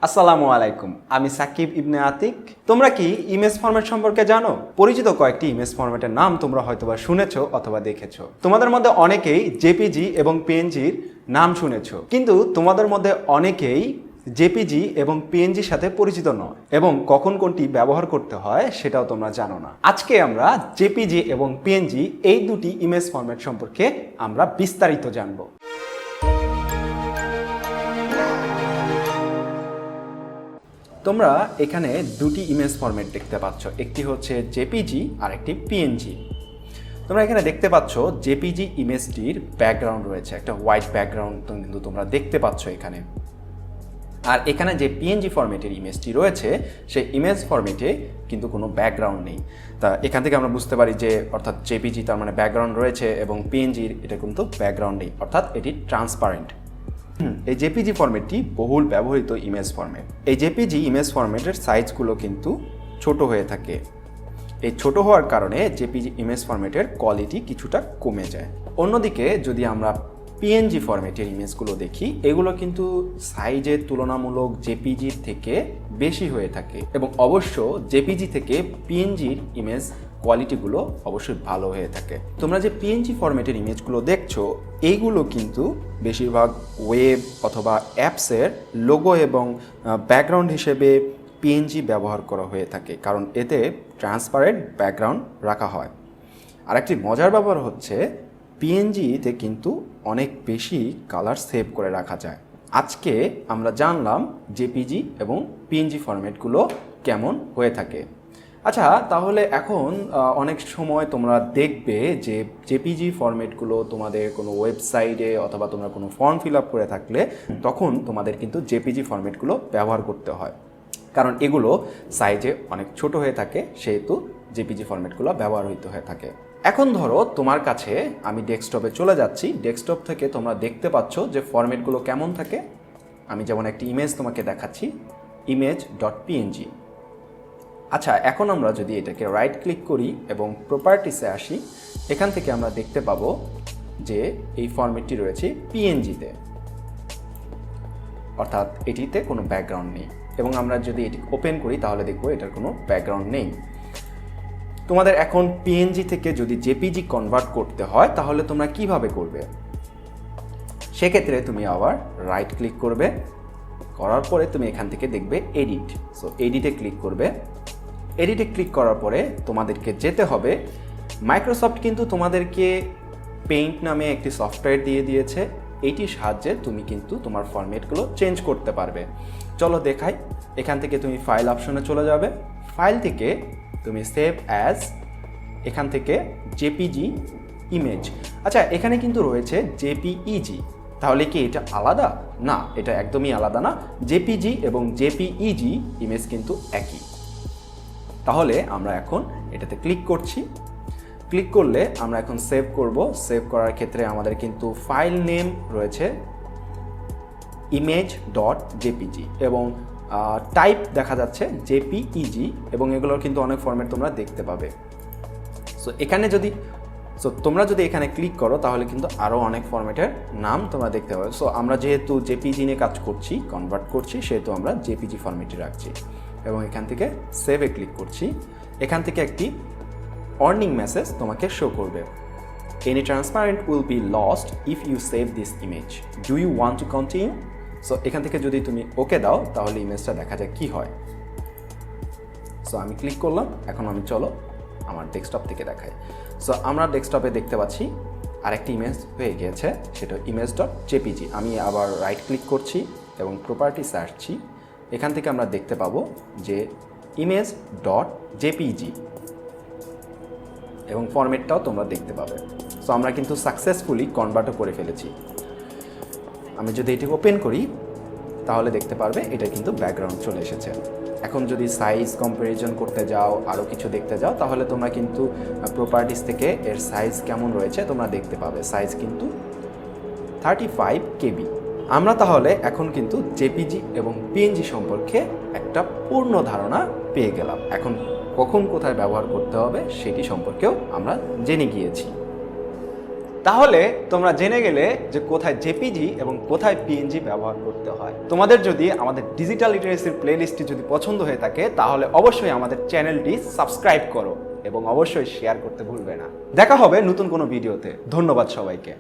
আসসালামু আলাইকুম, আমি সাকিব ইবনে আতিক। তোমরা কি ইমেজ ফরম্যাট সম্পর্কে জানো? পরিচিত কয়েকটি ইমেজ ফরম্যাটের নাম তোমরা হয়তোবা শুনেছো অথবা দেখেছো। তোমাদের মধ্যে অনেকেই জেপিজি এবং পিএনজির নাম শুনেছো, কিন্তু তোমাদের মধ্যে অনেকেই জেপিজি এবং পিএনজির সাথে পরিচিত নয় এবং কখন কোনটি ব্যবহার করতে হয় সেটাও তোমরা জানো না। আজকে আমরা জেপিজি এবং পিএনজি এই দুটি ইমেজ ফরম্যাট সম্পর্কে আমরা বিস্তারিত জানবো। তোমরা এখানে দুটি ইমেজ ফরম্যাট দেখতে পাচ্ছ, একটি হচ্ছে জেপিজি আর একটি পিএনজি। তোমরা এখানে দেখতে পাচ্ছ জেপিজি ইমেজটির ব্যাকগ্রাউন্ড রয়েছে, একটা হোয়াইট ব্যাকগ্রাউন্ড কিন্তু তোমরা দেখতে পাচ্ছ এখানে। আর এখানে যে পিএনজি ফরম্যাটের ইমেজটি রয়েছে সেই ইমেজ ফরম্যাটে কিন্তু কোনো ব্যাকগ্রাউন্ড নেই। তা এখান থেকে আমরা বুঝতে পারি যে অর্থাৎ জেপিজি তার মানে ব্যাকগ্রাউন্ড রয়েছে এবং পিএনজির এটা কিন্তু ব্যাকগ্রাউন্ড নেই, অর্থাৎ এটি ট্রান্সপারেন্ট। এই জেপিজি ফরম্যাটটি বহুল ব্যবহৃত ইমেজ ফরম্যাট। এই জেপিজি ইমেজ ফরম্যাটের সাইজগুলো কিন্তু ছোট হয়ে থাকে। এই ছোট হওয়ার কারণে জেপিজি ইমেজ ফরম্যাটের কোয়ালিটি কিছুটা কমে যায়। অন্যদিকে যদি আমরা পিএনজি ফরম্যাটের ইমেজগুলো দেখি, এগুলো কিন্তু সাইজের তুলনামূলক জেপিজির থেকে বেশি হয়ে থাকে এবং অবশ্য জেপিজি থেকে পিএনজির ইমেজ কোয়ালিটিগুলো অবশ্যই ভালো হয়ে থাকে। তোমরা যে পিএনজি ফরম্যাটের ইমেজগুলো দেখছো, এইগুলো কিন্তু বেশিরভাগ ওয়েব অথবা অ্যাপসের লোগো এবং ব্যাকগ্রাউন্ড হিসেবে পিএনজি ব্যবহার করা হয়ে থাকে, কারণ এতে ট্রান্সপারেন্ট ব্যাকগ্রাউন্ড রাখা হয়। আরেকটি মজার ব্যাপার হচ্ছে পিএনজিতে কিন্তু অনেক বেশি কালার সেভ করে রাখা যায়। আজকে আমরা জানলাম জেপিজি এবং পিএনজি ফরম্যাটগুলো কেমন হয়ে থাকে। আচ্ছা, তাহলে এখন অনেক সময় তোমরা দেখবে যে জেপিজি ফরম্যাটগুলো তোমাদের কোনো ওয়েবসাইটে অথবা তোমরা কোনো ফর্ম ফিল আপ করে থাকলে তখন তোমাদের কিন্তু জেপিজি ফরম্যাটগুলো ব্যবহার করতে হয়, কারণ এগুলো সাইজে অনেক ছোট হয়ে থাকে, সেহেতু জেপিজি ফরম্যাটগুলো ব্যবহৃত হয়ে থাকে। এখন ধরো তোমার কাছে আমি ডেস্কটপে চলে যাচ্ছি, ডেস্কটপ থেকে তোমরা দেখতে পাচ্ছ যে ফরম্যাটগুলো কেমন থাকে। আমি যেমন একটি ইমেজ তোমাকে দেখাচ্ছি, image.png। আচ্ছা, এখন আমরা যদি এটাকে রাইট ক্লিক করি এবং প্রপার্টিসে আসি, এখান থেকে আমরা দেখতে পাবো যে এই ফরম্যাটটি রয়েছে পিএনজিতে, অর্থাৎ এটিতে কোনো ব্যাকগ্রাউন্ড নেই। এবং আমরা যদি এটি ওপেন করি তাহলে দেখবো এটার কোনো ব্যাকগ্রাউন্ড নেই। তোমাদের এখন পিএনজি থেকে যদি জেপিজি কনভার্ট করতে হয় তাহলে তোমরা কিভাবে করবে? সেক্ষেত্রে তুমি আবার রাইট ক্লিক করবে, করার পরে তুমি এখান থেকে দেখবে এডিট। সো এডিটে ক্লিক করবে। এডিটে ক্লিক করার পরে তোমাদেরকে যেতে হবে, মাইক্রোসফট কিন্তু তোমাদেরকে পেইন্ট নামে একটি সফটওয়্যার দিয়ে দিয়েছে। এইটির সাহায্যে তুমি কিন্তু তোমার ফরম্যাটগুলো চেঞ্জ করতে পারবে। চলো দেখাই। এখান থেকে তুমি ফাইল অপশনে চলে যাবে, ফাইল থেকে তুমি সেভ অ্যাজ, এখান থেকে জেপিজি ইমেজ। আচ্ছা, এখানে কিন্তু রয়েছে জেপিইজি, তাহলে কি এটা আলাদা? না, এটা একদমই আলাদা না। জেপিজি এবং জেপিইজি ইমেজ কিন্তু একই। তাহলে আমরা এখন এটাতে ক্লিক করছি। ক্লিক করলে আমরা এখন সেভ করব। সেভ করার ক্ষেত্রে আমাদের কিন্তু ফাইল নেম রয়েছে image.jpg এবং টাইপ দেখা যাচ্ছে জেপিইজি, এবং এগুলোর কিন্তু অনেক ফরম্যাট তোমরা দেখতে পাবে। তোমরা যদি এখানে ক্লিক করো তাহলে কিন্তু আরও অনেক ফরম্যাটের নাম তোমরা দেখতে পাবে। সো আমরা যেহেতু জেপিজি নিয়ে কাজ করছি, কনভার্ট করছি, সেহেতু আমরা জেপিজি ফরম্যাটে রাখছি এবং এখান থেকে সেভে ক্লিক করছি। এখান থেকে একটি ওয়ার্নিং মেসেজ তোমাকে শো করবে, any transparent will be lost if you save this image, do you want to continue? So এখান থেকে যদি তুমি ওকে দাও তাহলে ইমেজটা দেখা যায় কি হয়। সো আমি ক্লিক করলাম। এখন আমি চলো আমার ডেস্কটপ থেকে দেখাই। সো আমরা ডেস্কটপে দেখতে পাচ্ছি আরেকটি ইমেজ হয়ে গিয়েছে, সেটা image.jpg। আমি আবার রাইট ক্লিক করছি এবং প্রপার্টিস আসছি। এখান থেকে আমরা দেখতে পাবো যে image.jpg এবং ফরম্যাটটাও তোমরা দেখতে পাবে। সো আমরা কিন্তু সাকসেসফুলি কনভার্টও করে ফেলেছি। আমি যদি এটি ওপেন করি তাহলে দেখতে পারবে এটা কিন্তু ব্যাকগ্রাউন্ড চলে এসেছে। এখন যদি সাইজ কম্প্যারিজন করতে যাও, আরও কিছু দেখতে যাও, তাহলে তোমরা কিন্তু প্রপার্টিস থেকে এর সাইজ কেমন রয়েছে তোমরা দেখতে পাবে। সাইজ কিন্তু 35 KB। আমরা তাহলে এখন কিন্তু জেপিজি এবং পিএনজি সম্পর্কে একটা পূর্ণ ধারণা পেয়ে গেলাম। এখন কখন কোথায় ব্যবহার করতে হবে সেটি সম্পর্কেও আমরা জেনে গিয়েছি। তাহলে তোমরা জেনে গেলে যে কোথায় জেপিজি এবং কোথায় পিএনজি ব্যবহার করতে হয়। তোমাদের যদি আমাদের ডিজিটাল লিটারেসির প্লেলিস্টটি যদি পছন্দ হয়ে থাকে তাহলে অবশ্যই আমাদের চ্যানেলটি সাবস্ক্রাইব করো এবং অবশ্যই শেয়ার করতে ভুলবে না। দেখা হবে নতুন কোনো ভিডিওতে। ধন্যবাদ সবাইকে।